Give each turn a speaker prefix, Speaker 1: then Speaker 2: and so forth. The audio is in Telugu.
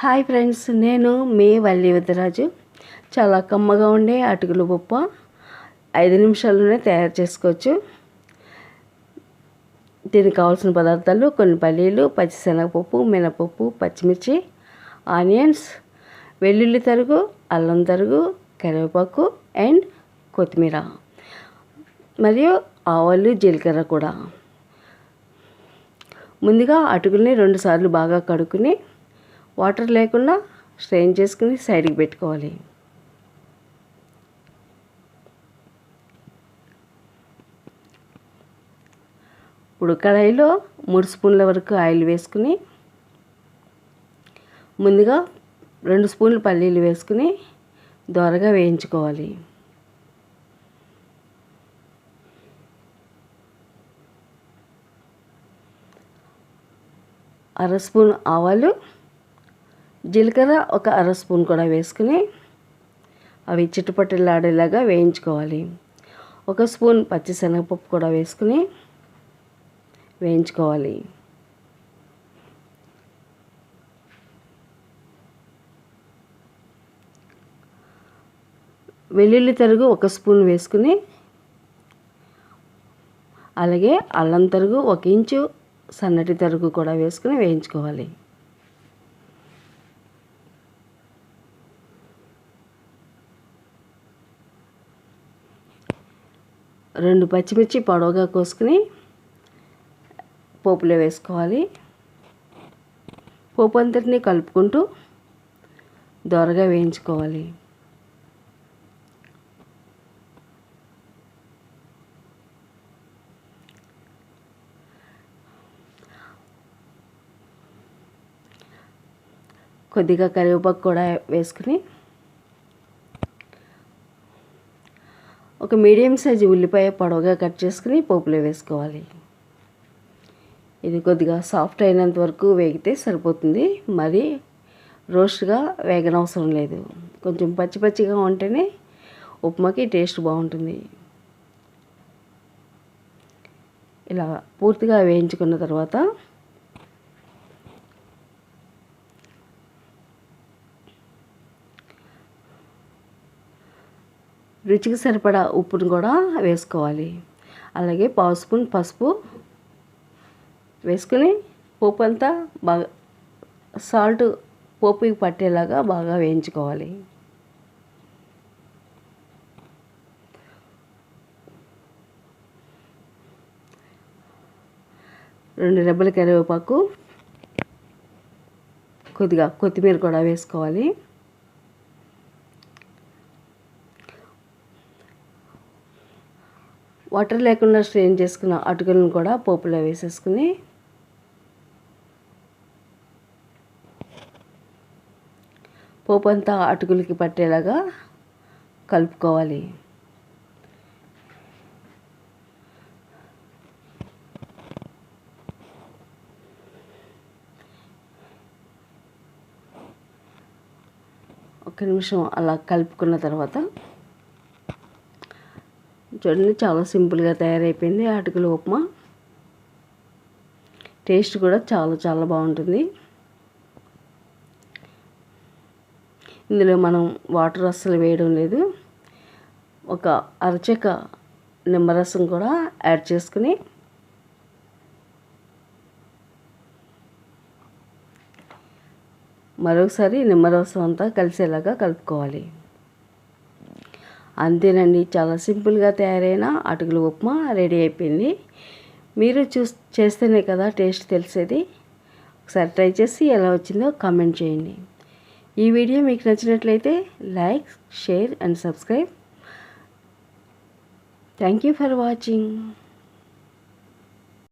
Speaker 1: హాయ్ ఫ్రెండ్స్, నేను మీ వల్లి వద్దరాజు. చాలా కమ్మగా ఉండే అటుకుల పప్పు 5 నిమిషాల్లోనే తయారు చేసుకోవచ్చు. దీనికి కావాల్సిన పదార్థాలు: కొన్ని పల్లీలు, పచ్చిశనగపప్పు, మినపప్పు, పచ్చిమిర్చి, ఆనియన్స్, వెల్లుల్లి తరుగు, అల్లం తరుగు, కరివేపాకు అండ్ కొత్తిమీర, మరియు ఆవాలు, జీలకర్ర కూడా. ముందుగా అటుకుల్ని 2 సార్లు బాగా కడుక్కుని వాటర్ లేకుండా స్ట్రెయిన్ చేసుకుని సైడ్కి పెట్టుకోవాలి. ఇప్పుడు కడాయిలో 3 స్పూన్ల వరకు ఆయిల్ వేసుకుని ముందుగా 2 స్పూన్లు పల్లీలు వేసుకుని దోరగా వేయించుకోవాలి. అర స్పూన్ ఆవాలు, జీలకర్ర ఒక అర స్పూన్ కూడా వేసుకుని అవి చిట్టుపట్టులాడేలాగా వేయించుకోవాలి. 1 స్పూన్ పచ్చిశనగపప్పు కూడా వేసుకుని వేయించుకోవాలి. వెల్లుల్లి తరుగు 1 స్పూన్ వేసుకుని, అలాగే అల్లం తరుగు 1 ఇంచు సన్నటి తరుగు కూడా వేసుకుని వేయించుకోవాలి. రెండు పచ్చిమిర్చి పొడవుగా కోసుకుని పోపులో వేసుకోవాలి. పోపు అంతటిని కలుపుకుంటూ దోరగా వేయించుకోవాలి. కొద్దిగా కరివేపాకు కూడా వేసుకుని ఒక మీడియం సైజు ఉల్లిపాయ పొడవుగా కట్ చేసుకుని పోపులో వేసుకోవాలి. ఇది కొద్దిగా సాఫ్ట్ అయినంత వరకు వేగితే సరిపోతుంది. మరి రోస్ట్గా వేగనవసరం లేదు. కొంచెం పచ్చి పచ్చిగా ఉంటేనే ఉప్మాకి టేస్ట్ బాగుంటుంది. ఇలా పూర్తిగా వేయించుకున్న తర్వాత రుచికి సరిపడా ఉప్పును కూడా వేసుకోవాలి. అలాగే 1/2 స్పూన్ పసుపు వేసుకుని పోపు అంతా బాగా సాల్ట్ పోపుకి పట్టేలాగా బాగా వేయించుకోవాలి. రెండు రెబ్బల కరివేపాకు, కొద్దిగా కొత్తిమీర కూడా వేసుకోవాలి. వాటర్ లేకుండా స్ట్రెయిన్ చేసుకున్న అటుకులను కూడా పోపులో వేసేసుకుని పోపు అంతా అటుకులకి పట్టేలాగా కలుపుకోవాలి. ఒక నిమిషం అలా కలుపుకున్న తర్వాత చూడండి, చాలా సింపుల్గా తయారైపోయింది అటుకుల ఉప్మా. టేస్ట్ కూడా చాలా బాగుంటుంది. ఇందులో మనం వాటర్ అస్సలు వేయడం లేదు. ఒక అరచెక్క నిమ్మరసం కూడా యాడ్ చేసుకుని మరొకసారి నిమ్మరసం అంతా కలిసేలాగా కలుపుకోవాలి. అంతేనండి, చాలా సింపుల్గా తయారైన అటుకుల ఉప్మా రెడీ అయిపోయింది. మీరు చేస్తేనే కదా టేస్ట్ తెలిసేది. ఒకసారి ట్రై చేసి ఎలా వచ్చిందో కామెంట్ చేయండి. ఈ వీడియో మీకు నచ్చినట్లయితే like, share and subscribe. Thank you for watching.